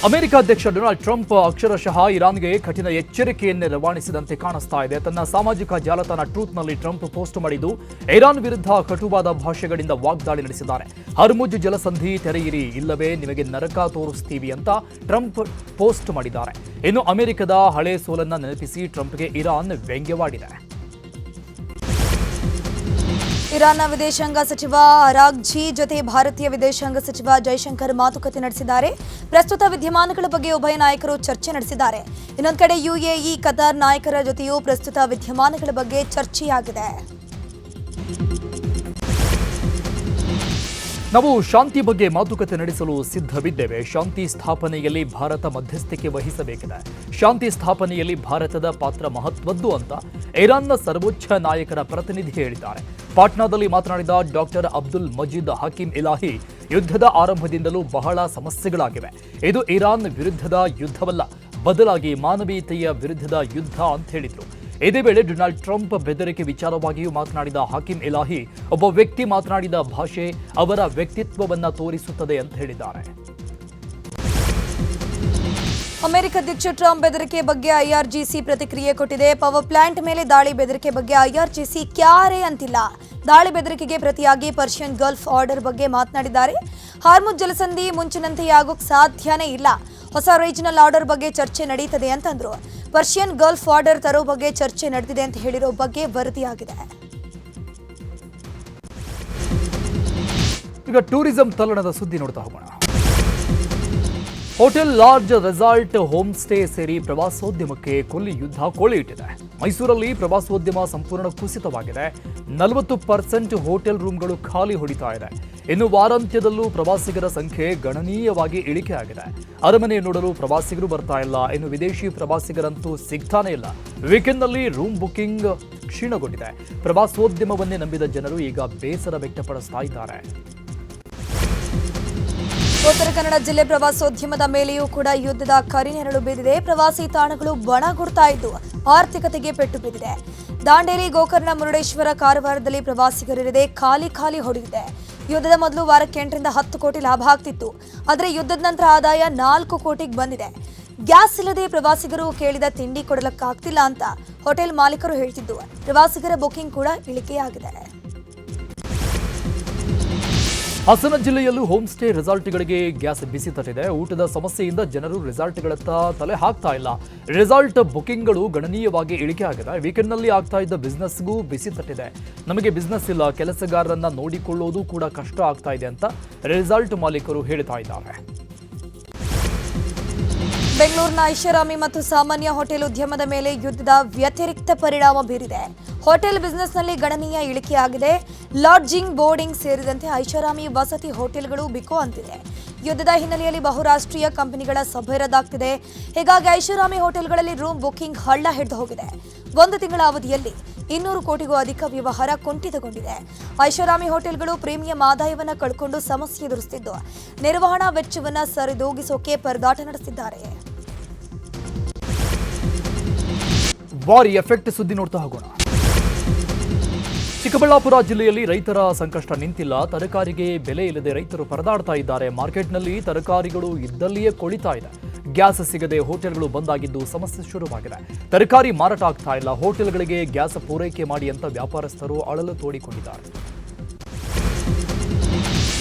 America ಅಧ್ಯಕ್ಷ Donald Trump ಅಕ್ಷರಶಃ ಇರಾನ್ಗೆ ಕಠಿಣ ಎಚ್ಚರಿಕೆಯನ್ನೇ ರವಾನಿಸಿದಂತೆ ಕಾಣಿಸ್ತಾ ಇದೆ. ತನ್ನ ಸಾಮಾಜಿಕ ಜಾಲತಾಣ ಟ್ರೂತ್ನಲ್ಲಿ ಟ್ರಂಪ್ ಪೋಸ್ಟ್ ಮಾಡಿದ್ದು ಇರಾನ್ ವಿರುದ್ಧ ಕಟುವಾದ ಭಾಷೆಗಳಿಂದ ವಾಗ್ದಾಳಿ ನಡೆಸಿದ್ದಾರೆ. ಹರ್ಮುಜ್ ಜಲಸಂಧಿ ತೆರೆಯಿರಿ, ಇಲ್ಲವೇ ನಿಮಗೆ ನರಕ ತೋರಿಸ್ತೀವಿ ಅಂತ ಟ್ರಂಪ್ ಪೋಸ್ಟ್ ಮಾಡಿದ್ದಾರೆ. ಇನ್ನು ಅಮೆರಿಕದ ಹಳೆ ಸೋಲನ್ನ ನೆನಪಿಸಿ ಟ್ರಂಪ್ಗೆ ಇರಾನ್ ವ್ಯಂಗ್ಯವಾಡಿದೆ. ಇರಾನ್ನ ವಿದೇಶಾಂಗ ಸಚಿವ ಅರಾಗ್ಜಿ ಜೊತೆ ಭಾರತೀಯ ವಿದೇಶಾಂಗ ಸಚಿವ ಜೈಶಂಕರ್ ಮಾತುಕತೆ ನಡೆಸಿದ್ದಾರೆ. ಪ್ರಸ್ತುತ ವಿದ್ಯಮಾನಗಳ ಬಗ್ಗೆ ಉಭಯ ನಾಯಕರು ಚರ್ಚೆ ನಡೆಸಿದ್ದಾರೆ. ಇನ್ನೊಂದು ಕಡೆ ಯುಎಇ, ಕತಾರ್ ನಾಯಕರ ಜೊತೆಯೂ ಪ್ರಸ್ತುತ ವಿದ್ಯಮಾನಗಳ ಬಗ್ಗೆ ಚರ್ಚೆಯಾಗಿದೆ. ನಾವು ಶಾಂತಿ ಬಗ್ಗೆ ಮಾತುಕತೆ ನಡೆಸಲು ಸಿದ್ಧವಿದ್ದೇವೆ. ಶಾಂತಿ ಸ್ಥಾಪನೆಯಲ್ಲಿ ಭಾರತ ಮಧ್ಯಸ್ಥಿಕೆ ವಹಿಸಬೇಕಿದೆ. ಶಾಂತಿ ಸ್ಥಾಪನೆಯಲ್ಲಿ ಭಾರತದ ಪಾತ್ರ ಮಹತ್ವದ್ದು ಅಂತ ಇರಾನ್ನ ಸರ್ವೋಚ್ಚ ನಾಯಕರ ಪ್ರತಿನಿಧಿ ಹೇಳಿದ್ದಾರೆ. ಪಾಟ್ನಾದಲ್ಲಿ ಮಾತನಾಡಿದ ಡಾಕ್ಟರ್ ಅಬ್ದುಲ್ ಮಜೀದ್ ಹಕೀಂ ಇಲಾಹಿ, ಯುದ್ಧದ ಆರಂಭದಿಂದಲೂ ಬಹಳ ಸಮಸ್ಯೆಗಳಾಗಿವೆ. ಇದು ಇರಾನ್ ವಿರುದ್ಧದ ಯುದ್ಧವಲ್ಲ, ಬದಲಾಗಿ ಮಾನವೀಯತೆಯ ವಿರುದ್ಧದ ಯುದ್ಧ ಅಂತ ಹೇಳಿದರು. ಇದೇ ವೇಳೆ ಡೊನಾಲ್ಡ್ ಟ್ರಂಪ್ ಬೆದರಿಕೆ ವಿಚಾರವಾಗಿಯೂ ಮಾತನಾಡಿದ ಹಕೀಂ ಇಲಾಹಿ, ಒಬ್ಬ ವ್ಯಕ್ತಿ ಮಾತನಾಡಿದ ಭಾಷೆ ಅವರ ವ್ಯಕ್ತಿತ್ವವನ್ನು ತೋರಿಸುತ್ತದೆ ಅಂತ ಹೇಳಿದ್ದಾರೆ. ಅಮೆರಿಕ ಅಧ್ಯಕ್ಷ ಟ್ರಂಪ್ ಬೆದರಿಕೆ ಬಗ್ಗೆ ಐಆರ್ಜಿಸಿ ಪ್ರತಿಕ್ರಿಯೆ ಕೊಟ್ಟಿದೆ. ಪವರ್ ಪ್ಲಾಂಟ್ ಮೇಲೆ ದಾಳಿ ಬೆದರಿಕೆ ಬಗ್ಗೆ ಐಆರ್ಜಿಸಿ ಕ್ಯಾರೆ ಅಂತಿಲ್ಲ. ದಾಳಿ ಬೆದರಿಕೆಗೆ ಪ್ರತಿಯಾಗಿ ಪರ್ಷಿಯನ್ ಗಲ್ಫ್ ಆರ್ಡರ್ ಬಗ್ಗೆ ಮಾತನಾಡಿದ್ದಾರೆ. ಹಾರ್ಮುಜ್ ಜಲಸಂಧಿ ಮುಂಚಿನಂತೆಯೇ ಆಗೋಕ್ ಸಾಧ್ಯನೇ ಇಲ್ಲ. ಹೊಸ ರೀಜನಲ್ ಆರ್ಡರ್ ಬಗ್ಗೆ ಚರ್ಚೆ ನಡೀತದೆ ಅಂತಂದ್ರು. ಪರ್ಷಿಯನ್ ಗಲ್ಫ್ ಆರ್ಡರ್ ತರೋ ಬಗ್ಗೆ ಚರ್ಚೆ ನಡೆದಿದೆ ಅಂತ ಹೇಳಿರೋ ಬಗ್ಗೆ ವರದಿಯಾಗಿದೆ. ಈಗ ಟೂರಿಸಂ ತಲ್ಲಣದ ಸುದ್ದಿ ನೋಡ್ತಾ ಹೋಗೋಣ. Hotel, lodge, resort, home stay ಸೇರಿ ಪ್ರವಾಸೋದ್ಯಮಕ್ಕೆ ಕೊಲ್ಲಿ ಯುದ್ಧ ಕೋಳಿ ಇಟ್ಟಿದೆ. ಮೈಸೂರಲ್ಲಿ ಪ್ರವಾಸೋದ್ಯಮ ಸಂಪೂರ್ಣ ಕುಸಿತವಾಗಿದೆ. 40% ಹೋಟೆಲ್ ರೂಮ್ಗಳು ಖಾಲಿ ಹೊಡಿತಾ ಇದೆ. ಇನ್ನು ವಾರಾಂತ್ಯದಲ್ಲೂ ಪ್ರವಾಸಿಗರ ಸಂಖ್ಯೆ ಗಣನೀಯವಾಗಿ ಇಳಿಕೆ ಆಗಿದೆ. ಅರಮನೆ ನೋಡಲು ಪ್ರವಾಸಿಗರು ಬರ್ತಾ ಇಲ್ಲ. ಇನ್ನು ವಿದೇಶಿ ಪ್ರವಾಸಿಗರಂತೂ ಸಿಗ್ತಾನೆ ಇಲ್ಲ. ವೀಕೆಂಡ್ನಲ್ಲಿ ರೂಮ್ ಬುಕಿಂಗ್ ಕ್ಷೀಣಗೊಂಡಿದೆ. ಪ್ರವಾಸೋದ್ಯಮವನ್ನೇ ನಂಬಿದ ಜನರು ಈಗ ಬೇಸರ ವ್ಯಕ್ತಪಡಿಸ್ತಾ ಇದ್ದಾರೆ. ಉತ್ತರ ಕನ್ನಡ ಜಿಲ್ಲೆ ಪ್ರವಾಸೋದ್ಯಮದ ಮೇಲೆಯೂ ಕೂಡ ಯುದ್ಧದ ಕರಿನೆರಳು ಬಿದ್ದಿದೆ. ಪ್ರವಾಸಿ ತಾಣಗಳು ಬಣಗುಡ್ತಾ ಇದ್ದು ಆರ್ಥಿಕತೆಗೆ ಪೆಟ್ಟು ಬಿದ್ದಿದೆ. ದಾಂಡೇಲಿ, ಗೋಕರ್ಣ, ಮುರುಡೇಶ್ವರ, ಕಾರವಾರದಲ್ಲಿ ಪ್ರವಾಸಿಗರಿರದೆ ಖಾಲಿ ಹೊಡೆದಿದೆ. ಯುದ್ಧದ ಮೊದಲು ವಾರಕ್ಕೆ 8ರಿಂದ 10 ಕೋಟಿ ಲಾಭ ಆಗ್ತಿತ್ತು. ಆದರೆ ಯುದ್ಧದ ನಂತರ ಆದಾಯ 4 ಕೋಟಿಗೆ ಬಂದಿದೆ. ಗ್ಯಾಸ್ ಇಲ್ಲದೆ ಪ್ರವಾಸಿಗರು ಕೇಳಿದ ತಿಂಡಿ ಕೊಡಲಕ್ಕಾಗ್ತಿಲ್ಲ ಅಂತ ಹೋಟೆಲ್ ಮಾಲೀಕರು ಹೇಳ್ತಿದ್ದು, ಪ್ರವಾಸಿಗರ ಬುಕಿಂಗ್ ಕೂಡ ಇಳಿಕೆಯಾಗಿದೆ. ಹಾಸನ ಜಿಲ್ಲೆಯಲ್ಲೂ ಹೋಮ್ ಸ್ಟೇ, ರೆಸಾರ್ಟ್ಗಳಿಗೆ ಗ್ಯಾಸ್ ಬಿಸಿ ತಟ್ಟಿದೆ. ಊಟದ ಸಮಸ್ಯೆಯಿಂದ ಜನರು ರೆಸಾರ್ಟ್ಗಳತ್ತ ತಲೆ ಹಾಕ್ತಾ ಇಲ್ಲ. ರೆಸಾರ್ಟ್ ಬುಕಿಂಗ್ಗಳು ಗಣನೀಯವಾಗಿ ಇಳಿಕೆ ಆಗಿದೆ. ವೀಕೆಂಡ್ನಲ್ಲಿ ಆಗ್ತಾ ಇದ್ದ ಬಿಸ್ನೆಸ್ಗೂ ಬಿಸಿ ತಟ್ಟಿದೆ. ನಮಗೆ ಬಿಸ್ನೆಸ್ ಇಲ್ಲ, ಕೆಲಸಗಾರರನ್ನ ನೋಡಿಕೊಳ್ಳೋದು ಕೂಡ ಕಷ್ಟ ಆಗ್ತಾ ಇದೆ ಅಂತ ರೆಸಾರ್ಟ್ ಮಾಲೀಕರು ಹೇಳ್ತಾ ಇದ್ದಾರೆ. ಬೆಂಗಳೂರಿನ ಐಷಾರಾಮಿ ಮತ್ತು ಸಾಮಾನ್ಯ ಹೋಟೆಲ್ ಉದ್ಯಮದ ಮೇಲೆ ಯುದ್ಧದ ವ್ಯತಿರಿಕ್ತ ಪರಿಣಾಮ ಬೀರಿದೆ. ಹೋಟೆಲ್ ಬಿಸಿನೆಸ್ನಲ್ಲಿ ಗಣನೀಯ ಇಳಿಕೆಯಾಗಿದೆ. ಲಾಡ್ಜಿಂಗ್, ಬೋರ್ಡಿಂಗ್ ಸೇರಿದಂತೆ ಐಷಾರಾಮಿ ವಸತಿ ಹೋಟೆಲ್ಗಳು ಬಿಕೋ ಅಂತಿದೆ. ಯುದ್ಧದ ಹಿನ್ನೆಲೆಯಲ್ಲಿ ಬಹುರಾಷ್ಟ್ರೀಯ ಕಂಪನಿಗಳ ಸಭೆ ರದ್ದಾಗ್ತಿದೆ. ಹೀಗಾಗಿ ಐಷಾರಾಮಿ ಹೋಟೆಲ್ಗಳಲ್ಲಿ ರೂಮ್ ಬುಕಿಂಗ್ ಹಳ್ಳ ಹಿಡಿದು ಹೋಗಿದೆ. 1 ತಿಂಗಳ ಅವಧಿಯಲ್ಲಿ 200 ಕೋಟಿಗೂ ಅಧಿಕ ವ್ಯವಹಾರ ಕುಂಠಿತಗೊಂಡಿದೆ. ಐಷಾರಾಮಿ ಹೋಟೆಲ್ಗಳು ಪ್ರೀಮಿಯಂ ಆದಾಯವನ್ನು ಕಳ್ಕೊಂಡು ಸಮಸ್ಯೆ ಎದುರಿಸುತ್ತಿದ್ದು, ನಿರ್ವಹಣಾ ವೆಚ್ಚವನ್ನು ಸರಿದೂಗಿಸೋಕೆ ಪರದಾಟ ನಡೆಸಿದ್ದಾರೆ. ವಾರ್ ಎಫೆಕ್ಟ್ ಸುದ್ದಿ ನೋಡ್ತಾ ಹೋಗೋಣ. ಚಿಕ್ಕಬಳ್ಳಾಪುರ ಜಿಲ್ಲೆಯಲ್ಲಿ ರೈತರ ಸಂಕಷ್ಟ ನಿಂತಿಲ್ಲ. ತರಕಾರಿಗೆ ಬೆಲೆ ಇಲ್ಲದೆ ರೈತರು ಪರದಾಡ್ತಾ ಇದ್ದಾರೆ. ಮಾರ್ಕೆಟ್ನಲ್ಲಿ ತರಕಾರಿಗಳು ಇದ್ದಲ್ಲಿಯೇ ಕೊಳಿತಾ ಇದೆ. ಗ್ಯಾಸ್ ಸಿಗದೆ ಹೋಟೆಲ್ಗಳು ಬಂದಾಗಿದ್ದು ಸಮಸ್ಯೆ ಶುರುವಾಗಿದೆ. ತರಕಾರಿ ಮಾರಾಟ ಆಗ್ತಾ ಇಲ್ಲ. ಹೋಟೆಲ್ಗಳಿಗೆ ಗ್ಯಾಸ್ ಪೂರೈಕೆ ಮಾಡಿ ಅಂತ ವ್ಯಾಪಾರಸ್ಥರು ಅಳಲು ತೋಡಿಕೊಂಡಿದ್ದಾರೆ.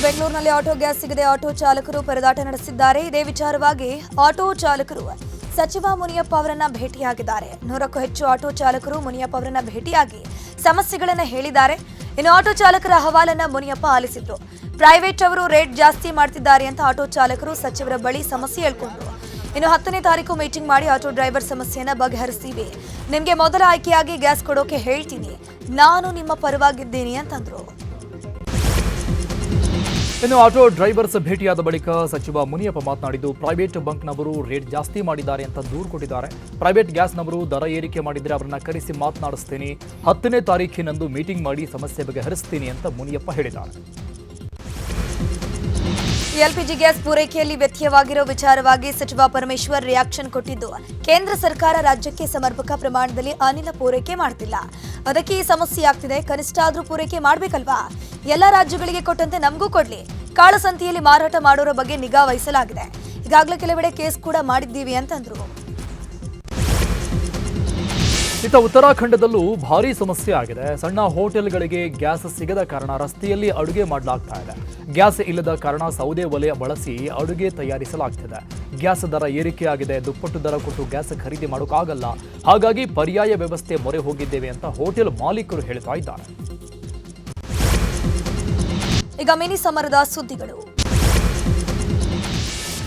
ಬೆಂಗಳೂರಿನಲ್ಲಿ ಆಟೋ ಗ್ಯಾಸ್ ಸಿಗದೆ ಆಟೋ ಚಾಲಕರು ಪರದಾಟ ನಡೆಸಿದ್ದಾರೆ. ಇದೇ ವಿಚಾರವಾಗಿ ಆಟೋ ಚಾಲಕರು ಸಚಿವ ಮುನಿಯಪ್ಪ ಅವರನ್ನ ಭೇಟಿಯಾಗಿದ್ದಾರೆ. 100ಕ್ಕೂ ಹೆಚ್ಚು ಆಟೋ ಚಾಲಕರು ಮುನಿಯಪ್ಪ ಅವರನ್ನ ಭೇಟಿಯಾಗಿ ಸಮಸ್ಯೆಗಳನ್ನು ಹೇಳಿದ್ದಾರೆ. ಇನ್ನು ಆಟೋ ಚಾಲಕರ ಅಹವಾಲನ್ನ ಮುನಿಯಪ್ಪ ಆಲಿಸಿದ್ರು. ಪ್ರೈವೇಟ್ ಅವರು ರೇಟ್ ಜಾಸ್ತಿ ಮಾಡ್ತಿದ್ದಾರೆ ಅಂತ ಆಟೋ ಚಾಲಕರು ಸಚಿವರ ಬಳಿ ಸಮಸ್ಯೆ ಹೇಳ್ಕೊಂಡ್ರು. ಇನ್ನು 10ನೇ ತಾರೀಕು ಮೀಟಿಂಗ್ ಮಾಡಿ ಆಟೋ ಡ್ರೈವರ್ ಸಮಸ್ಯೆಯನ್ನ ಬಗೆಹರಿಸ್ತೀವಿ, ನಿಮ್ಗೆ ಮೊದಲ ಆಯ್ಕೆಯಾಗಿ ಗ್ಯಾಸ್ ಕೊಡೋಕೆ ಹೇಳ್ತೀನಿ, ನಾನು ನಿಮ್ಮ ಪರವಾಗಿದ್ದೀನಿ ಅಂತಂದ್ರು. ಇನ್ನು ಆಟೋ ಡ್ರೈವರ್ಸ್ ಭೇಟಿಯಾದ ಬಳಿಕ ಸಚಿವ ಮುನಿಯಪ್ಪ ಮಾತನಾಡಿದ್ದು, ಪ್ರೈವೇಟ್ ಬಂಕ್ನವರು ರೇಟ್ ಜಾಸ್ತಿ ಮಾಡಿದ್ದಾರೆ ಅಂತ ದೂರು ಕೊಟ್ಟಿದ್ದಾರೆ. ಪ್ರೈವೇಟ್ ಗ್ಯಾಸ್ನವರು ದರ ಏರಿಕೆ ಮಾಡಿದರೆ ಅವರನ್ನ ಕರೆಸಿ ಮಾತನಾಡಿಸ್ತೀನಿ, 10ನೇ ತಾರೀಖಿನಂದು ಮೀಟಿಂಗ್ ಮಾಡಿ ಸಮಸ್ಯೆ ಬಗೆಹರಿಸ್ತೀನಿ ಅಂತ ಮುನಿಯಪ್ಪ ಹೇಳಿದ್ದಾರೆ. ಎಲ್ಪಿಜಿ ಗ್ಯಾಸ್ ಪೂರೈಕೆಯಲ್ಲಿ ವ್ಯತ್ಯಯವಾಗಿರೋ ವಿಚಾರವಾಗಿ ಸಚಿವ ಪರಮೇಶ್ವರ್ ರಿಯಾಕ್ಷನ್ ಕೊಟ್ಟಿದ್ದು, ಕೇಂದ್ರ ಸರ್ಕಾರ ರಾಜ್ಯಕ್ಕೆ ಸಮರ್ಪಕ ಪ್ರಮಾಣದಲ್ಲಿ ಅನಿಲ ಪೂರೈಕೆ ಮಾಡ್ತಿಲ್ಲ, ಅದಕ್ಕೆ ಈ ಸಮಸ್ಯೆ ಆಗ್ತಿದೆ, ಕನಿಷ್ಠ ಆದ್ರೂ ಪೂರೈಕೆ ಮಾಡ್ಬೇಕಲ್ವಾ, ಎಲ್ಲ ರಾಜ್ಯಗಳಿಗೆ ಕೊಟ್ಟಂತೆ ನಮಗೂ ಕೊಡ್ಲಿ, ಕಾಳಸಂತೆಯಲ್ಲಿ ಮಾರಾಟ ಮಾಡೋರ ಬಗ್ಗೆ ನಿಗಾ ವಹಿಸಲಾಗಿದೆ. ಈಗಾಗಲೇ ಕೆಲವೆಡೆ ಕೇಸ್ ಕೂಡ ಮಾಡಿದ್ದೀವಿ ಅಂತಂದ್ರು. ಇತ್ತ ಉತ್ತರಾಖಂಡದಲ್ಲೂ ಭಾರೀ ಸಮಸ್ಯೆ ಆಗಿದೆ. ಸಣ್ಣ ಹೋಟೆಲ್ಗಳಿಗೆ ಗ್ಯಾಸ್ ಸಿಗದ ಕಾರಣ ರಸ್ತೆಯಲ್ಲಿ ಅಡುಗೆ ಮಾಡಲಾಗ್ತಾ ಇದೆ. ಗ್ಯಾಸ್ ಇಲ್ಲದ ಕಾರಣ ಸೌದೆ ಒಲೆ ಬಳಸಿ ಅಡುಗೆ ತಯಾರಿಸಲಾಗ್ತಿದೆ. ಗ್ಯಾಸ್ ದರ ಏರಿಕೆಯಾಗಿದೆ. ದುಪ್ಪಟ್ಟು ದರ ಕೊಟ್ಟು ಗ್ಯಾಸ್ ಖರೀದಿ ಮಾಡೋಕ್ಕಾಗಲ್ಲ. ಹಾಗಾಗಿ ಪರ್ಯಾಯ ವ್ಯವಸ್ಥೆ ಮೊರೆ ಹೋಗಿದ್ದೇವೆ ಅಂತ ಹೋಟೆಲ್ ಮಾಲೀಕರು ಹೇಳ್ತಾ ಇದ್ದಾರೆ. ಈಗ ಮಿನಿ ಸಮರದ ಸುದ್ದಿಗಳು.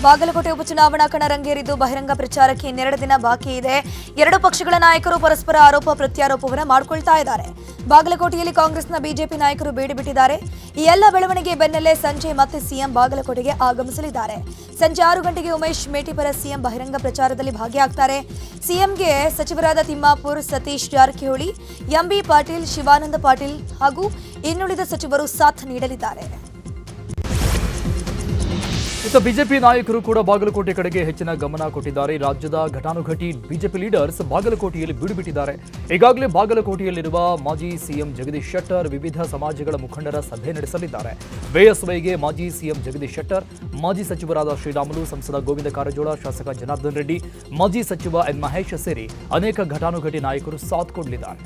ಬಾಗಲಕೋಟೆ ಉಪಚುನಾವಣಾ ಕಣ ರಂಗೇರಿದ್ದು ಬಹಿರಂಗ ಪ್ರಚಾರಕ್ಕೆ ಇನ್ನೆರಡು ದಿನ ಬಾಕಿ ಇದೆ. ಎರಡು ಪಕ್ಷಗಳ ನಾಯಕರು ಪರಸ್ಪರ ಆರೋಪ ಪ್ರತ್ಯಾರೋಪವನ್ನು ಮಾಡಿಕೊಳ್ತಾ ಇದ್ದಾರೆ. ಬಾಗಲಕೋಟೆಯಲ್ಲಿ ಕಾಂಗ್ರೆಸ್ನ ಬಿಜೆಪಿ ನಾಯಕರು ಬೇಡಿ ಬಿಟ್ಟಿದ್ದಾರೆ. ಈ ಎಲ್ಲ ಬೆಳವಣಿಗೆ ಬೆನ್ನಲ್ಲೇ ಸಂಜೆ ಮತ್ತೆ ಸಿಎಂ ಬಾಗಲಕೋಟೆಗೆ ಆಗಮಿಸಲಿದ್ದಾರೆ. ಸಂಜೆ 6 ಗಂಟೆಗೆ ಉಮೇಶ್ ಮೇಟಿ ಪರ ಸಿಎಂ ಬಹಿರಂಗ ಪ್ರಚಾರದಲ್ಲಿ ಭಾಗಿಯಾಗ್ತಾರೆ. ಸಿಎಂಗೆ ಸಚಿವರಾದ ತಿಮ್ಮಾಪುರ್, ಸತೀಶ್ ಜಾರಕಿಹೊಳಿ, ಎಂಬಿ ಪಾಟೀಲ್, ಶಿವಾನಂದ ಪಾಟೀಲ್ ಹಾಗೂ ಇನ್ನುಳಿದ ಸಚಿವರು ಸಾಥ್ ನೀಡಲಿದ್ದಾರೆ. ಇತ್ತ ಬಿಜೆಪಿ ನಾಯಕರು ಕೂಡ ಬಾಗಲಕೋಟೆ ಕಡೆಗೆ ಹೆಚ್ಚಿನ ಗಮನ ಕೊಟ್ಟಿದ್ದಾರೆ. ರಾಜ್ಯದ ಘಟಾನುಘಟಿ ಬಿಜೆಪಿ ಲೀಡರ್ಸ್ ಬಾಗಲಕೋಟೆಯಲ್ಲಿ ಬೀಡುಬಿಟ್ಟಿದ್ದಾರೆ. ಈಗಾಗಲೇ ಬಾಗಲಕೋಟೆಯಲ್ಲಿರುವ ಮಾಜಿ ಸಿಎಂ ಜಗದೀಶ್ ಶೆಟ್ಟರ್ ವಿವಿಧ ಸಮಾಜಗಳ ಮುಖಂಡರ ಸಭೆ ನಡೆಸಲಿದ್ದಾರೆ. ಬಿಎಸ್ವೈಗೆ ಮಾಜಿ ಸಿಎಂ ಜಗದೀಶ್ ಶೆಟ್ಟರ್, ಮಾಜಿ ಸಚಿವರಾದ ಶ್ರೀರಾಮುಲು, ಸಂಸದ ಗೋವಿಂದ ಕಾರಜೋಳ, ಶಾಸಕ ಜನಾರ್ದನ್ ರೆಡ್ಡಿ, ಮಾಜಿ ಸಚಿವ ಎನ್ ಮಹೇಶ್ ಸೇರಿ ಅನೇಕ ಘಟಾನುಘಟಿ ನಾಯಕರು ಸಾಥ್ ಕೊಡಲಿದ್ದಾರೆ.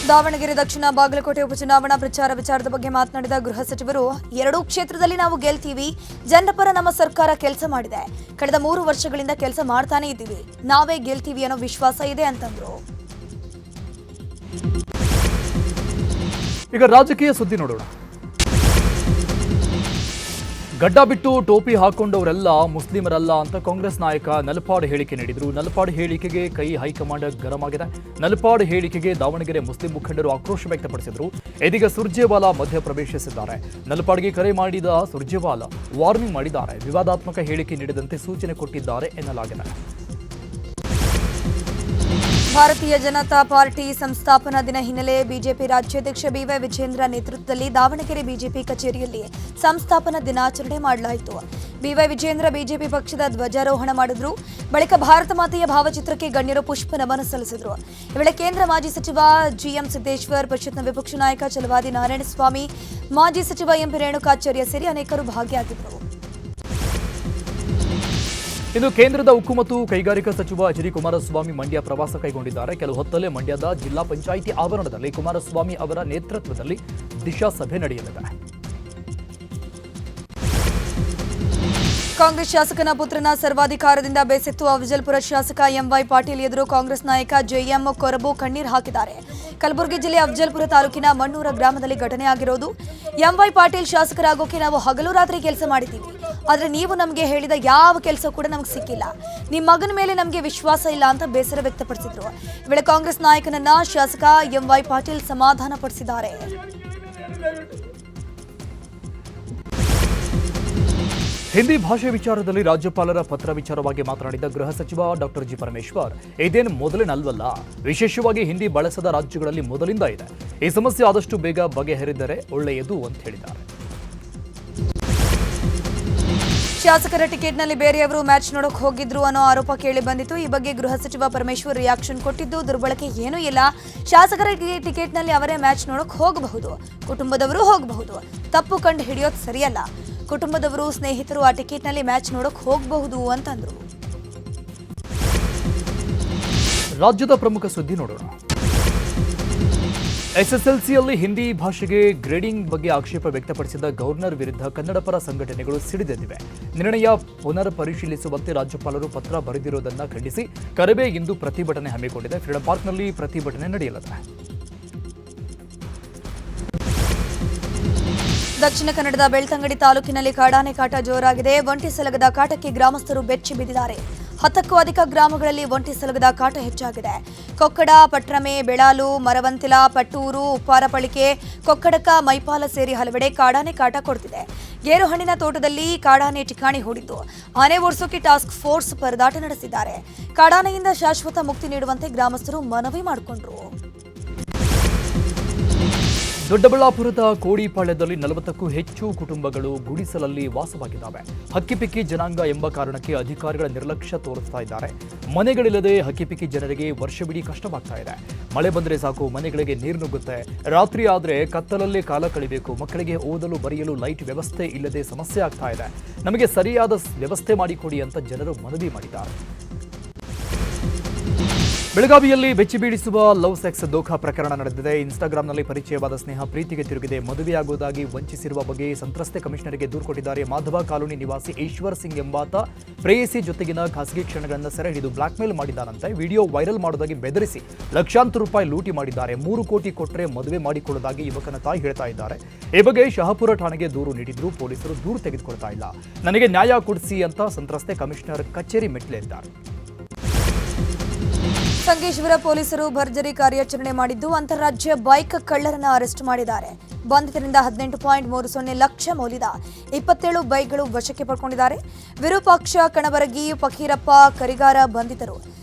ದಾವಣಗೆರೆ ದಕ್ಷಿಣ ಬಾಗಲಕೋಟೆ ಉಪಚುನಾವಣಾ ವಿಚಾರದ ಬಗ್ಗೆ ಮಾತನಾಡಿದ ಗೃಹ ಸಚಿವರು, ಎರಡೂ ಕ್ಷೇತ್ರದಲ್ಲಿ ನಾವು ಗೆಲ್ತೀವಿ. ಜನರ ಪರ ನಮ್ಮ ಸರ್ಕಾರ ಕೆಲಸ ಮಾಡಿದೆ. ಕಳೆದ 3 ವರ್ಷಗಳಿಂದ ಕೆಲಸ ಮಾಡ್ತಾನೆ ಇದ್ದೀವಿ. ನಾವೇ ಗೆಲ್ತೀವಿ ಅನ್ನೋ ವಿಶ್ವಾಸ ಇದೆ ಅಂತಂದ್ರು. ಈಗ ರಾಜಕೀಯ ಸುದ್ದಿ ನೋಡೋಣ. ಗಡ್ಡ ಬಿಟ್ಟು ಟೋಪಿ ಹಾಕೊಂಡವರೆಲ್ಲ ಮುಸ್ಲಿಮರಲ್ಲ ಅಂತ ಕಾಂಗ್ರೆಸ್ ನಾಯಕ ನಲಪಾಡ್ ಹೇಳಿಕೆ ನೀಡಿದರು. ನಲಪಾಡ್ ಹೇಳಿಕೆಗೆ ಹೈಕಮಾಂಡ್ ಗರಂ ಆಗಿದೆ. ನಲಪಾಡ್ ಹೇಳಿಕೆಗೆ ದಾವಣಗೆರೆ ಮುಸ್ಲಿಂ ಮುಖಂಡರು ಆಕ್ರೋಶ ವ್ಯಕ್ತಪಡಿಸಿದರು. ಇದೀಗ ಸುರ್ಜೇವಾಲಾ ಮಧ್ಯ ಪ್ರವೇಶಿಸಿದ್ದಾರೆ. ನಲಪಾಡ್ಗೆ ಕರೆ ಮಾಡಿದ ಸುರ್ಜೇವಾಲಾ ವಾರ್ನಿಂಗ್ ಮಾಡಿದ್ದಾರೆ. ವಿವಾದಾತ್ಮಕ ಹೇಳಿಕೆ ನೀಡದಂತೆ ಸೂಚನೆ ಕೊಟ್ಟಿದ್ದಾರೆ ಎನ್ನಲಾಗಿದೆ. ಭಾರತೀಯ ಜನತಾ ಪಾರ್ಟಿ ಸಂಸ್ಥಾಪನಾ ದಿನ ಹಿನ್ನೆಲೆ ಬಿಜೆಪಿ ರಾಜ್ಯಾಧ್ಯಕ್ಷ ಬಿವೈ ವಿಜೇಂದ್ರ ನೇತೃತ್ವದಲ್ಲಿ ದಾವಣಗೆರೆ ಬಿಜೆಪಿ ಕಚೇರಿಯಲ್ಲಿ ಸಂಸ್ಥಾಪನಾ ದಿನಾಚರಣೆ ಮಾಡಲಾಯಿತು. ಬಿವೈ ವಿಜೇಂದ್ರ ಬಿಜೆಪಿ ಪಕ್ಷದ ಧ್ವಜಾರೋಹಣ ಮಾಡಿದ್ರು. ಬಳಿಕ ಭಾರತ ಮಾತೆಯ ಭಾವಚಿತ್ರಕ್ಕೆ ಗಣ್ಯರು ಪುಷ್ಪ ನಮನ ಸಲ್ಲಿಸಿದರು. ಈ ವೇಳೆ ಕೇಂದ್ರ ಮಾಜಿ ಸಚಿವ ಜಿಎಂ ಸಿದ್ದೇಶ್ವರ್, ಪರಿಷತ್ನ ವಿಪಕ್ಷ ನಾಯಕ ಚಲವಾದಿ ನಾರಾಯಣಸ್ವಾಮಿ, ಮಾಜಿ ಸಚಿವ ಎಂಪಿ ರೇಣುಕಾಚಾರ್ಯ ಸೇರಿ ಅನೇಕರು ಭಾಗಿಯಾಗಿದ್ದರು. ಇನ್ನು ಕೇಂದ್ರದ ಉಕ್ಕು ಮತ್ತು ಕೈಗಾರಿಕಾ ಸಚಿವ ಎಚ್ ಡಿ ಕುಮಾರಸ್ವಾಮಿ ಮಂಡ್ಯ ಪ್ರವಾಸ ಕೈಗೊಂಡಿದ್ದಾರೆ. ಕೆಲವು ಹೊತ್ತಲ್ಲೇ ಮಂಡ್ಯದ ಜಿಲ್ಲಾ ಪಂಚಾಯಿತಿ ಆವರಣದಲ್ಲಿ ಕುಮಾರಸ್ವಾಮಿ ಅವರ ನೇತೃತ್ವದಲ್ಲಿ ದಿಶಾ ಸಭೆ ನಡೆಯಲಿದೆ. ಕಾಂಗ್ರೆಸ್ ಶಾಸಕನ ಪುತ್ರನ ಸರ್ವಾಧಿಕಾರದಿಂದ ಬೇಸತ್ತು ಅಫಜಲ್ಪುರ ಶಾಸಕ ಎಂವೈ ಪಾಟೀಲ್ ಎದುರು ಕಾಂಗ್ರೆಸ್ ನಾಯಕ ಜೆಎಂ ಕೊರಬು ಕಣ್ಣೀರು ಹಾಕಿದ್ದಾರೆ. ಕಲಬುರಗಿ ಜಿಲ್ಲೆ ಅಫಜಲ್ಪುರ ತಾಲೂಕಿನ ಮಣ್ಣೂರ ಗ್ರಾಮದಲ್ಲಿ ಘಟನೆ ಆಗಿರೋದು. ಎಂವೈ ಪಾಟೀಲ್ ಶಾಸಕರಾಗೋಕೆ ನಾವು ಹಗಲು ರಾತ್ರಿ ಕೆಲಸ ಮಾಡಿದ್ದೀವಿ, ಆದರೆ ನೀವು ನಮಗೆ ಹೇಳಿದ ಯಾವ ಕೆಲಸ ಕೂಡ ನಮಗೆ ಸಿಕ್ಕಿಲ್ಲ. ನಿಮ್ಮ ಮಗನ ಮೇಲೆ ನಮಗೆ ವಿಶ್ವಾಸ ಇಲ್ಲ ಅಂತ ಬೇಸರ ವ್ಯಕ್ತಪಡಿಸಿದ್ರು. ಈ ವೇಳೆ ಕಾಂಗ್ರೆಸ್ ನಾಯಕನನ್ನ ಶಾಸಕ ಎಂವೈ ಪಾಟೀಲ್ ಸಮಾಧಾನ ಪಡಿಸಿದ್ದಾರೆ. ಹಿಂದಿ ಭಾಷೆ ವಿಚಾರದಲ್ಲಿ ರಾಜ್ಯಪಾಲರ ಪತ್ರ ವಿಚಾರವಾಗಿ ಮಾತನಾಡಿದ ಗೃಹ ಸಚಿವ ಡಾಕ್ಟರ್ ಜಿ ಪರಮೇಶ್ವರ್, ಇದೇನು ಮೊದಲಿನಲ್ವಲ್ಲ, ವಿಶೇಷವಾಗಿ ಹಿಂದಿ ಬಳಸದ ರಾಜ್ಯಗಳಲ್ಲಿ ಮೊದಲಿಂದ ಇದೆ. ಈ ಸಮಸ್ಯೆ ಆದಷ್ಟು ಬೇಗ ಬಗೆಹರಿದರೆ ಒಳ್ಳೆಯದು ಅಂತ ಹೇಳಿದ್ದಾರೆ. ಶಾಸಕರ ಟಿಕೆಟ್ನಲ್ಲಿ ಬೇರೆಯವರು ಮ್ಯಾಚ್ ನೋಡೋಕೆ ಹೋಗಿದ್ರು ಅನ್ನೋ ಆರೋಪ ಕೇಳಿ ಬಂದಿತ್ತು. ಈ ಬಗ್ಗೆ ಗೃಹ ಸಚಿವ ಪರಮೇಶ್ವರ್ ರಿಯಾಕ್ಷನ್ ಕೊಟ್ಟಿದ್ದು, ದುರ್ಬಳಕೆ ಏನೂ ಇಲ್ಲ. ಶಾಸಕರ ಟಿಕೆಟ್ನಲ್ಲಿ ಅವರೇ ಮ್ಯಾಚ್ ನೋಡೋಕೆ ಹೋಗಬಹುದು, ಕುಟುಂಬದವರು ಹೋಗಬಹುದು. ತಪ್ಪು ಕಂಡು ಹಿಡಿಯೋದು ಸರಿಯಲ್ಲ. ಕುಟುಂಬದವರು, ಸ್ನೇಹಿತರು ಆ ಟಿಕೆಟ್ನಲ್ಲಿ ಮ್ಯಾಚ್ ನೋಡೋಕೆ ಹೋಗಬಹುದು ಅಂತಂದ್ರು. ರಾಜ್ಯದ ಪ್ರಮುಖ ಸುದ್ದಿ ನೋಡೋಣ. ಎಸ್ಎಸ್ಎಲ್ಸಿಯಲ್ಲಿ ಹಿಂದಿ ಭಾಷೆಗೆ ಗ್ರೇಡಿಂಗ್ ಬಗ್ಗೆ ಆಕ್ಷೇಪ ವ್ಯಕ್ತಪಡಿಸಿದ ಗವರ್ನರ್ ವಿರುದ್ಧ ಕನ್ನಡ ಪರ ಸಂಘಟನೆಗಳು ಸಿಡಿದೆದ್ದಿವೆ. ನಿರ್ಣಯ ಪುನರ್ ಪರಿಶೀಲಿಸುವಂತೆ ರಾಜ್ಯಪಾಲರು ಪತ್ರ ಬರೆದಿರುವುದನ್ನು ಖಂಡಿಸಿ ಕರವೇ ಇಂದು ಪ್ರತಿಭಟನೆ ಹಮ್ಮಿಕೊಂಡಿದೆ. ಫ್ರೀಡಂ ಪಾರ್ಕ್ನಲ್ಲಿ ಪ್ರತಿಭಟನೆ ನಡೆಯಲಿದೆ. ದಕ್ಷಿಣ ಕನ್ನಡದ ಬೆಳ್ತಂಗಡಿ ತಾಲೂಕಿನಲ್ಲಿ ಕಾಡಾನೆ ಕಾಟ ಜೋರಾಗಿದೆ. ಒಂಟಿ ಸಲಗದ ಕಾಟಕ್ಕೆ ಗ್ರಾಮಸ್ಥರು ಬೆಚ್ಚಿ ಬಿದ್ದಿದ್ದಾರೆ. 10ಕ್ಕೂ ಅಧಿಕ ಗ್ರಾಮಗಳಲ್ಲಿ ಒಂಟಿ ಸಲಗದ ಕಾಟ ಹೆಚ್ಚಾಗಿದೆ. ಕೊಕ್ಕಡ, ಪಟ್ರಮೆ, ಬೆಳಾಲು, ಮರವಂತಿಲ, ಪಟ್ಟೂರು, ಉಪ್ಪಾರಪಳಿಕೆ, ಕೊಕ್ಕಡಕ, ಮೈಪಾಲ ಸೇರಿ ಹಲವೆಡೆ ಕಾಡಾನೆ ಕಾಟ ಕೊಡ್ತಿದೆ. ಗೇರುಹಣ್ಣಿನ ತೋಟದಲ್ಲಿ ಕಾಡಾನೆ ಠಿಕಾಣಿ ಹೂಡಿದ್ದು ಆನೆ ಓಡಿಸೋಕೆ ಟಾಸ್ಕ್ ಫೋರ್ಸ್ ಪರದಾಟ ನಡೆಸಿದ್ದಾರೆ. ಕಾಡಾನೆಯಿಂದ ಶಾಶ್ವತ ಮುಕ್ತಿ ನೀಡುವಂತೆ ಗ್ರಾಮಸ್ಥರು ಮನವಿ ಮಾಡಿಕೊಂಡರು. ದೊಡ್ಡಬಳ್ಳಾಪುರದ ಕೋಡಿಪಾಳ್ಯದಲ್ಲಿ 40ಕ್ಕೂ ಹೆಚ್ಚು ಕುಟುಂಬಗಳು ಗುಡಿಸಲಲ್ಲಿ ವಾಸವಾಗಿದ್ದಾವೆ. ಹಕ್ಕಿಪಿಕ್ಕಿ ಜನಾಂಗ ಎಂಬ ಕಾರಣಕ್ಕೆ ಅಧಿಕಾರಿಗಳ ನಿರ್ಲಕ್ಷ್ಯ ತೋರಿಸ್ತಾ ಇದ್ದಾರೆ. ಮನೆಗಳಿಲ್ಲದೆ ಹಕ್ಕಿಪಿಕ್ಕಿ ಜನರಿಗೆ ವರ್ಷವಿಡೀ ಕಷ್ಟವಾಗ್ತಾ ಇದೆ. ಮಳೆ ಬಂದರೆ ಸಾಕು, ಮನೆಗಳಿಗೆ ನೀರು ನುಗ್ಗುತ್ತೆ. ರಾತ್ರಿ ಆದರೆ ಕತ್ತಲಲ್ಲೇ ಕಾಲ ಕಳಿಬೇಕು. ಮಕ್ಕಳಿಗೆ ಓದಲು ಬರೆಯಲು ಲೈಟ್ ವ್ಯವಸ್ಥೆ ಇಲ್ಲದೆ ಸಮಸ್ಯೆ ಆಗ್ತಾ ಇದೆ. ನಮಗೆ ಸರಿಯಾದ ವ್ಯವಸ್ಥೆ ಮಾಡಿಕೊಡಿ ಅಂತ ಜನರು ಮನವಿ ಮಾಡಿದ್ದಾರೆ. ಬೆಳಗಾವಿಯಲ್ಲಿ ಬೆಚ್ಚಿ ಬೀಳಿಸುವ ಲವ್ ಸೆಕ್ಸ್ ದೋಖಾ ಪ್ರಕರಣ ನಡೆದಿದೆ. ಇನ್ಸ್ಟಾಗ್ರಾಂನಲ್ಲಿ ಪರಿಚಯವಾದ ಸ್ನೇಹ ಪ್ರೀತಿಗೆ ತಿರುಗಿದೆ. ಮದುವೆಯಾಗುವುದಾಗಿ ವಂಚಿಸಿರುವ ಬಗ್ಗೆ ಸಂತ್ರಸ್ತೆ ಕಮಿಷನರ್ಗೆ ದೂರು ಕೊಟ್ಟಿದ್ದಾರೆ. ಮಾಧವ ಕಾಲೋನಿ ನಿವಾಸಿ ಈಶ್ವರ್ ಸಿಂಗ್ ಎಂಬಾತ ಪ್ರೇಯಸಿ ಜೊತೆಗಿನ ಖಾಸಗಿ ಕ್ಷಣಗಳನ್ನು ಸೆರೆ ಹಿಡಿದು ಬ್ಲಾಕ್ಮೇಲ್ ಮಾಡಿದ್ದಾರಂತೆ. ವಿಡಿಯೋ ವೈರಲ್ ಮಾಡುವುದಾಗಿ ಬೆದರಿಸಿ ಲಕ್ಷಾಂತರ ರೂಪಾಯಿ ಲೂಟಿ ಮಾಡಿದ್ದಾರೆ. 3 ಕೋಟಿ ಕೊಟ್ಟರೆ ಮದುವೆ ಮಾಡಿಕೊಳ್ಳುವುದಾಗಿ ಯುವಕನ ತಾಯಿ ಹೇಳ್ತಾ ಇದ್ದಾರೆ. ಈ ಬಗ್ಗೆ ಶಹಾಪುರ ಠಾಣೆಗೆ ದೂರು ನೀಡಿದ್ರು. ಪೊಲೀಸರು ದೂರು ತೆಗೆದುಕೊಳ್ತಾ ಇಲ್ಲ. ನನಗೆ ನ್ಯಾಯ ಕೊಡಿಸಿ ಅಂತ ಸಂತ್ರಸ್ತೆ ಕಮಿಷನರ್ ಕಚೇರಿ ಮೆಟ್ಟಿಲೇರಿದ್ದಾರೆ. ಸಂಕೇಶ್ವರ ಪೊಲೀಸರು ಭರ್ಜರಿ ಕಾರ್ಯಾಚರಣೆ ಮಾಡಿದ್ದು ಅಂತಾರಾಜ್ಯ ಬೈಕ್ ಕಳ್ಳರನ್ನ ಅರೆಸ್ಟ್ ಮಾಡಿದ್ದಾರೆ. ಬಂಧಿತರಿಂದ 18.30 ಲಕ್ಷ ಮೌಲ್ಯದ 27 ಬೈಕ್ಗಳು ವಶಕ್ಕೆ ಪಡ್ಕೊಂಡಿದ್ದಾರೆ. ವಿರೂಪಾಕ್ಷ, ಕಣಬರಗಿ, ಫಕೀರಪ್ಪ, ಕರಿಗಾರ ಬಂಧಿತರು.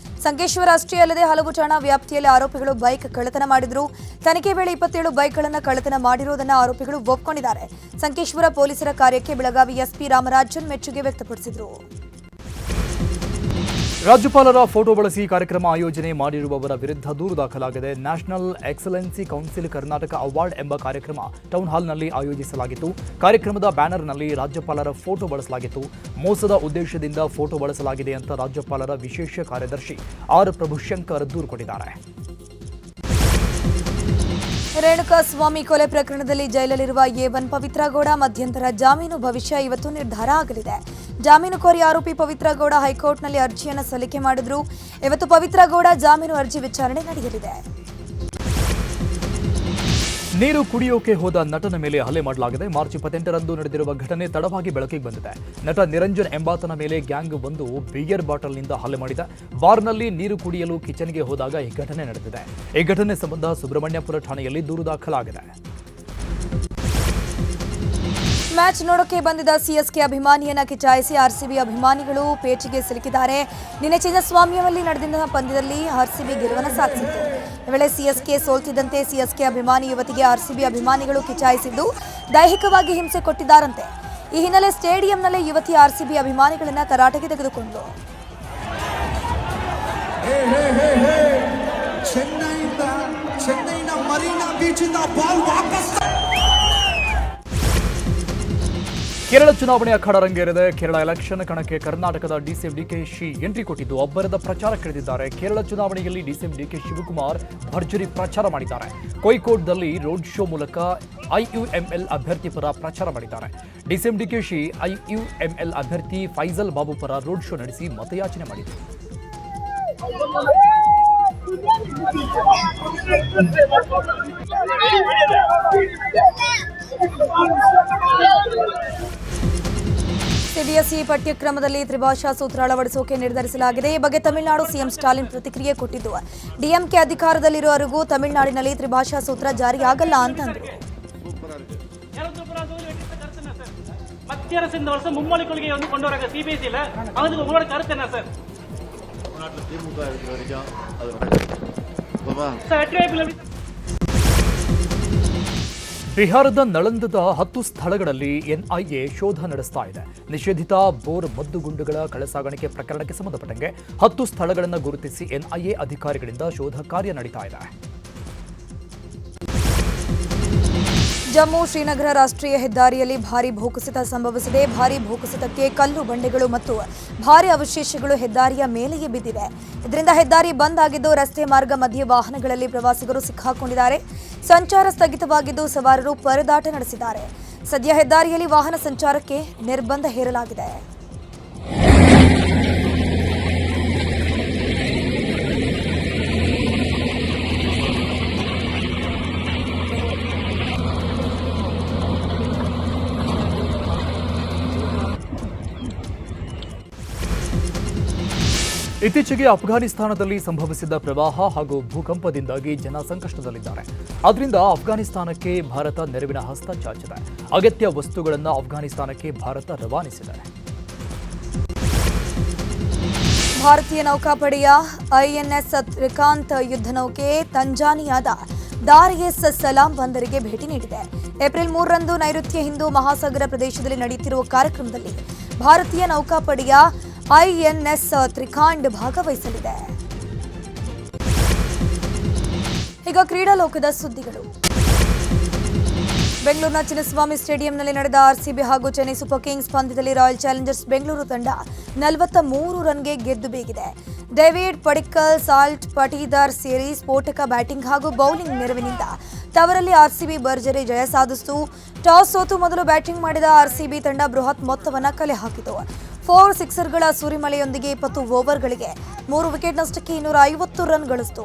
ಸಂಕೇಶ್ವರ ಅಷ್ಟೇ ಅಲ್ಲದೆ ಹಲವು ಠಾಣಾ ವ್ಯಾಪ್ತಿಯಲ್ಲಿ ಆರೋಪಿಗಳು ಬೈಕ್ ಕಳ್ಳತನ ಮಾಡಿದ್ರು. ತನಿಖೆ ವೇಳೆ 27 ಬೈಕ್ಗಳನ್ನು ಕಳ್ಳತನ ಮಾಡಿರುವುದನ್ನು ಆರೋಪಿಗಳು ಒಪ್ಪಿಕೊಂಡಿದ್ದಾರೆ. ಸಂಕೇಶ್ವರ ಪೊಲೀಸರ ಕಾರ್ಯಕ್ಕೆ ಬೆಳಗಾವಿ ಎಸ್ಪಿ ರಾಮರಾಜನ್ ಮೆಚ್ಚುಗೆ ವ್ಯಕ್ತಪಡಿಸಿದರು. ರಾಜ್ಯಪಾಲರ ಫೋಟೋ ಬಳಸಿ ಕಾರ್ಯಕ್ರಮ ಆಯೋಜನೆ ಮಾಡಿರುವವರ ವಿರುದ್ಧ ದೂರು ದಾಖಲಾಗಿದೆ. National excellence council Karnataka award ಎಂಬ ಕಾರ್ಯಕ್ರಮ ಟೌನ್ ಹಾಲ್ನಲ್ಲಿ ಆಯೋಜಿಸಲಾಗಿತ್ತು. ಕಾರ್ಯಕ್ರಮದ ಬ್ಯಾನರ್ನಲ್ಲಿ ರಾಜ್ಯಪಾಲರ ಫೋಟೋ ಬಳಸಲಾಗಿತ್ತು. ಮೋಸದ ಉದ್ದೇಶದಿಂದ ಫೋಟೋ ಬಳಸಲಾಗಿದೆ ಅಂತ ರಾಜ್ಯಪಾಲರ ವಿಶೇಷ ಕಾರ್ಯದರ್ಶಿ ಆರ್ ಪ್ರಭುಶಂಕರ್ ದೂರು ಕೊಟ್ಟಿದ್ದಾರೆ. ರೇಣುಕಾ ಸ್ವಾಮಿ ಕೊಲೆ ಪ್ರಕರಣದಲ್ಲಿ ಜೈಲಲ್ಲಿರುವ A1 ಪವಿತ್ರ ಗೌಡ ಮಧ್ಯಂತರ ಜಾಮೀನು ಭವಿಷ್ಯ ಇವತ್ತು ನಿರ್ಧಾರ ಆಗಲಿದೆ. ಜಾಮೀನು ಕೋರಿ ಆರೋಪಿ ಪವಿತ್ರ ಗೌಡ ಹೈಕೋರ್ಟ್ನಲ್ಲಿ ಅರ್ಜಿಯನ್ನು ಸಲ್ಲಿಕೆ ಮಾಡಿದ್ರು. ಇವತ್ತು ಪವಿತ್ರ ಗೌಡ ಜಾಮೀನು ಅರ್ಜಿ ವಿಚಾರಣೆ ನಡೆಯಲಿದೆ. ನೀರು ಕುಡಿಯೋಕೆ ಹೋದ ನಟನ ಮೇಲೆ ಹಲ್ಲೆ ಮಾಡಲಾಗಿದೆ. ಮಾರ್ಚ್ 28ರಂದು ನಡೆದಿರುವ ಘಟನೆ ತಡವಾಗಿ ಬೆಳಕಿಗೆ ಬಂದಿದೆ. ನಟ ನಿರಂಜನ್ ಎಂಬಾತನ ಮೇಲೆ ಗ್ಯಾಂಗ್ ಒಂದು ಬಿಯರ್ ಬಾಟಲ್ನಿಂದ ಹಲ್ಲೆ ಮಾಡಿದೆ. ಬಾರ್ನಲ್ಲಿ ನೀರು ಕುಡಿಯಲು ಕಿಚನ್ಗೆ ಹೋದಾಗ ಈ ಘಟನೆ ನಡೆದಿದೆ. ಈ ಘಟನೆ ಸಂಬಂಧ ಸುಬ್ರಹ್ಮಣ್ಯಪುರ ಠಾಣೆಯಲ್ಲಿ ದೂರು ದಾಖಲಾಗಿದೆ. ಮ್ಯಾಚ್ ನೋಡೋಕೆ ಬಂದಿದ್ದ ಸಿಎಸ್ಕೆ ಅಭಿಮಾನಿಯನ್ನ ಕಿಚಾಯಿಸಿ ಆರ್ಸಿಬಿ ಅಭಿಮಾನಿಗಳು ಪೇಚಿಗೆ ಸಿಲುಕಿದ್ದಾರೆ. ನಿನ್ನೆ ಚಿನ್ನಸ್ವಾಮಿಯಲ್ಲಿ ನಡೆದ ಪಂದ್ಯದಲ್ಲಿ ಆರ್ಸಿಬಿ ಗೆಲುವನ್ನು ಸಾಧಿಸಿತು. ಈ ವೇಳೆ ಸಿಎಸ್ಕೆ ಸೋಲ್ತಿದ್ದಂತೆ ಸಿಎಸ್ಕೆ ಅಭಿಮಾನಿ ಯುವತಿಗೆ ಆರ್ಸಿಬಿ ಅಭಿಮಾನಿಗಳು ಕಿಚಾಯಿಸಿದ್ದು ದೈಹಿಕವಾಗಿ ಹಿಂಸೆ ಕೊಟ್ಟಿದ್ದಾರಂತೆ. ಈ ಹಿನ್ನೆಲೆ ಸ್ಟೇಡಿಯಂನಲ್ಲೇ ಯುವತಿ ಆರ್ಸಿಬಿ ಅಭಿಮಾನಿಗಳನ್ನ ತರಾಟೆಗೆ ತೆಗೆದುಕೊಂಡರು. ಚೆನ್ನೈನ ಮರೀನಾ ಬೀಚಿಂದ ಬಾಲ್ ವಾಪಸ್. ಕೇರಳ ಚುನಾವಣೆ ಅಖಾಡ ರಂಗೇರಿದೆ. ಕೇರಳ ಎಲೆಕ್ಷನ್ ಕಣಕ್ಕೆ ಕರ್ನಾಟಕದ ಡಿಸಿಎಂ ಡಿಕೆಶಿ ಎಂಟ್ರಿ ಕೊಟ್ಟಿದ್ದು ಅಬ್ಬರದ ಪ್ರಚಾರಕ್ಕಿಳಿದಿದ್ದಾರೆ. ಕೇರಳ ಚುನಾವಣೆಯಲ್ಲಿ ಡಿಸಿಎಂ ಡಿಕೆ ಶಿವಕುಮಾರ್ ಭರ್ಜರಿ ಪ್ರಚಾರ ಮಾಡಿದ್ದಾರೆ. ಕೋಯಿಕೋಡ್ನಲ್ಲಿ ರೋಡ್ ಶೋ ಮೂಲಕ ಐಯುಎಂಎಲ್ ಅಭ್ಯರ್ಥಿ ಪರ ಪ್ರಚಾರ ಮಾಡಿದ್ದಾರೆ. ಡಿಸಿಎಂ ಡಿಕೆಶಿ ಐಯುಎಂಎಲ್ ಅಭ್ಯರ್ಥಿ ಫೈಜಲ್ ಬಾಬು ಪರ ರೋಡ್ ಶೋ ನಡೆಸಿ ಮತಯಾಚನೆ ಮಾಡಿದರು. ಸಿಬಿಎಸ್ಇ ಪಠ್ಯಕ್ರಮದಲ್ಲಿ ತ್ರಿಭಾಷಾ ಸೂತ್ರ ಅಳವಡಿಸೋಕೆ ನಿರ್ಧರಿಸಲಾಗಿದೆ. ಈ ಬಗ್ಗೆ ತಮಿಳುನಾಡು ಸಿಎಂ ಸ್ಟಾಲಿನ್ ಪ್ರತಿಕ್ರಿಯೆ ಕೊಟ್ಟಿದ್ದು, ಡಿಎಂಕೆ ಅಧಿಕಾರದಲ್ಲಿರುವವರೆಗೂ ತಮಿಳುನಾಡಿನಲ್ಲಿ ತ್ರಿಭಾಷಾ ಸೂತ್ರ ಜಾರಿಯಾಗಲ್ಲ ಅಂತಂದ್ರು. ಬಿಹಾರದ ನಳಂದದ 10 ಸ್ಥಳಗಳಲ್ಲಿ ಎನ್ಐಎ ಶೋಧ ನಡೆಸ್ತಾ ಇದೆ. ನಿಷೇಧಿತ ಬೋರ್ ಮದ್ದುಗುಂಡುಗಳ ಕಳ್ಳಸಾಗಾಣಿಕೆ ಪ್ರಕರಣಕ್ಕೆ ಸಂಬಂಧಪಟ್ಟಂಗೆ 10 ಸ್ಥಳಗಳನ್ನು ಗುರುತಿಸಿ ಎನ್ಐಎ ಅಧಿಕಾರಿಗಳಿಂದ ಶೋಧ ಕಾರ್ಯ ನಡೀತಾ ಇದೆ. ಜಮ್ಮು ಶ್ರೀನಗರ ರಾಷ್ಟ್ರೀಯ ಹೆದ್ದಾರಿಯಲ್ಲಿ ಭಾರೀ ಭೂಕುಸಿತ ಸಂಭವಿಸಿದೆ. ಭಾರೀ ಭೂಕುಸಿತಕ್ಕೆ ಕಲ್ಲು ಬಂಡೆಗಳು ಮತ್ತು ಭಾರೀ ಅವಶೇಷಗಳು ಹೆದ್ದಾರಿಯ ಮೇಲೆಯೇ ಬಿದ್ದಿವೆ. ಇದರಿಂದ ಹೆದ್ದಾರಿ ಬಂದ್ ಆಗಿದ್ದು ರಸ್ತೆ ಮಾರ್ಗ ಮಧ್ಯೆ ವಾಹನಗಳಲ್ಲಿ ಪ್ರವಾಸಿಗರು ಸಿಕ್ಕಾಕೊಂಡಿದ್ದಾರೆ. ಸಂಚಾರ ಸ್ಥಗಿತವಾಗಿದ್ದು ಸವಾರರು ಪರದಾಟ ನಡೆಸಿದ್ದಾರೆ. ಸದ್ಯ ಹೆದ್ದಾರಿಯಲ್ಲಿ ವಾಹನ ಸಂಚಾರಕ್ಕೆ ನಿರ್ಬಂಧ ಹೇರಲಾಗಿದೆ. ಇತ್ತೀಚೆಗೆ ಅಫ್ಘಾನಿಸ್ತಾನದಲ್ಲಿ ಸಂಭವಿಸಿದ ಪ್ರವಾಹ ಹಾಗೂ ಭೂಕಂಪದಿಂದಾಗಿ ಜನ ಸಂಕಷ್ಟದಲ್ಲಿದ್ದಾರೆ. ಆದ್ದರಿಂದ ಅಫ್ಘಾನಿಸ್ತಾನಕ್ಕೆ ಭಾರತ ನೆರವಿನ ಹಸ್ತ ಚಾಚಿದೆ. ಅಗತ್ಯ ವಸ್ತುಗಳನ್ನು ಅಫ್ಘಾನಿಸ್ತಾನಕ್ಕೆ ಭಾರತ ರವಾನಿಸಿದೆ. ಭಾರತೀಯ ನೌಕಾಪಡೆಯ ಐಎನ್ಎಸ್ ತ್ರಿಕಾಂತ್ ಯುದ್ಧ ನೌಕೆ ತಂಜಾನಿಯಾದ ದಾರ್-ಎಸ್ ಸಲಾಂ ಬಂದರಿಗೆ ಭೇಟಿ ನೀಡಿದೆ. ಏಪ್ರಿಲ್ 3ರಂದು ನೈಋತ್ಯ ಹಿಂದೂ ಮಹಾಸಾಗರ ಪ್ರದೇಶದಲ್ಲಿ ನಡೆಯುತ್ತಿರುವ ಕಾರ್ಯಕ್ರಮದಲ್ಲಿ ಭಾರತೀಯ ನೌಕಾಪಡೆಯ INS ತ್ರಿಕಾಂಡ್ ಭಾಗವಹಿಸಲಿದೆ. ಈಗ ಕ್ರೀಡಾ ಲೋಕದ ಸುದ್ದಿಗಳು. ಬೆಂಗಳೂರಿನ ಚಿನ್ನಸ್ವಾಮಿ ಸ್ಟೇಡಿಯಂನಲ್ಲಿ ನಡೆದ RCB ಹಾಗೂ ಚೆನ್ನೈ ಸೂಪರ್ ಕಿಂಗ್ಸ್ ಪಂದ್ಯದಲ್ಲಿ ರಾಯಲ್ ಚಾಲೆಂಜರ್ಸ್ ಬೆಂಗಳೂರು ತಂಡ 43 ರನ್ಗೆ ಗೆದ್ದು ಬೀಗಿದೆ. ಡೇವಿಡ್ ಪಡಿಕ್ಕಲ್, ಸಾಲ್ಟ್ ಪಾಟೀದಾರ್ ಸೇರಿ ಸ್ಫೋಟಕ ಬ್ಯಾಟಿಂಗ್ ಹಾಗೂ ಬೌಲಿಂಗ್ ನೆರವಿನಿಂದ ತವರಲ್ಲಿ RCB ಭರ್ಜರಿ ಜಯ ಸಾಧಿಸಿತು. ಟಾಸ್ ಸೋತು ಮೊದಲು ಬ್ಯಾಟಿಂಗ್ ಮಾಡಿದ RCB ತಂಡ ಬೃಹತ್ ಮೊತ್ತವನ್ನು ಕಲೆ ಹಾಕಿತು. 4 ಸಿಕ್ಸರ್ಗಳ ಸುರಿಮಳೆಯೊಂದಿಗೆ 20 ಓವರ್ಗಳಿಗೆ 3 ವಿಕೆಟ್ ನಷ್ಟಕ್ಕೆ 250 ರನ್ ಗಳಿಸಿತು.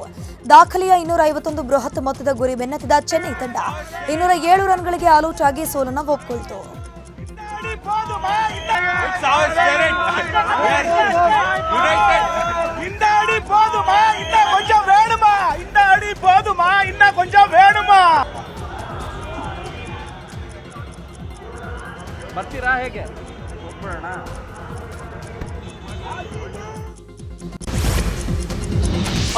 ದಾಖಲೆಯ 251 ಬೃಹತ್ ಮೊತ್ತದ ಗುರಿ ಬೆನ್ನತ್ತಿದ ಚೆನ್ನೈ ತಂಡ 207 ರನ್ಗಳಿಗೆ ಆಲೌಟ್ ಆಗಿ ಸೋಲನ್ನು ಒಪ್ಪಿಕೊಂಡಿತು. ಬರ್ತೀರಾ ಹೇಗೆ ಹೋಗ್ಬಿಡೋಣ?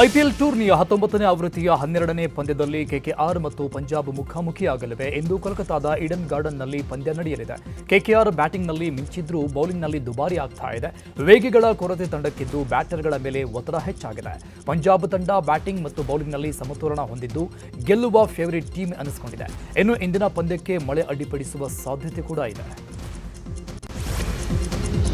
IPL ಟೂರ್ನಿಯ 19ನೇ ಆವೃತ್ತಿಯ 12ನೇ ಪಂದ್ಯದಲ್ಲಿ KKR ಮತ್ತು ಪಂಜಾಬ್ ಮುಖಾಮುಖಿಯಾಗಲಿವೆ. ಇಂದು ಕೋಲ್ಕತಾದ ಈಡನ್ ಗಾರ್ಡನ್ನಲ್ಲಿ ಪಂದ್ಯ ನಡೆಯಲಿದೆ. KKR ಬ್ಯಾಟಿಂಗ್ನಲ್ಲಿ ಮಿಂಚಿದ್ರೂ ಬೌಲಿಂಗ್ನಲ್ಲಿ ದುಬಾರಿ ಆಗ್ತಾ ಇದೆ. ವೇಗಿಗಳ ಕೊರತೆ ತಂಡಕ್ಕಿದ್ದು ಬ್ಯಾಟರ್ಗಳ ಮೇಲೆ ಒತ್ತಡ ಹೆಚ್ಚಾಗಿದೆ. ಪಂಜಾಬ್ ತಂಡ ಬ್ಯಾಟಿಂಗ್ ಮತ್ತು ಬೌಲಿಂಗ್ನಲ್ಲಿ ಸಮತೋಲನ ಹೊಂದಿದ್ದು ಗೆಲ್ಲುವ ಫೇವರಿಟ್ ಟೀಮ್ ಅನಿಸಿಕೊಂಡಿದೆ. ಇನ್ನು ಇಂದಿನ ಪಂದ್ಯಕ್ಕೆ ಮಳೆ ಅಡ್ಡಿಪಡಿಸುವ ಸಾಧ್ಯತೆ ಕೂಡ ಇದೆ.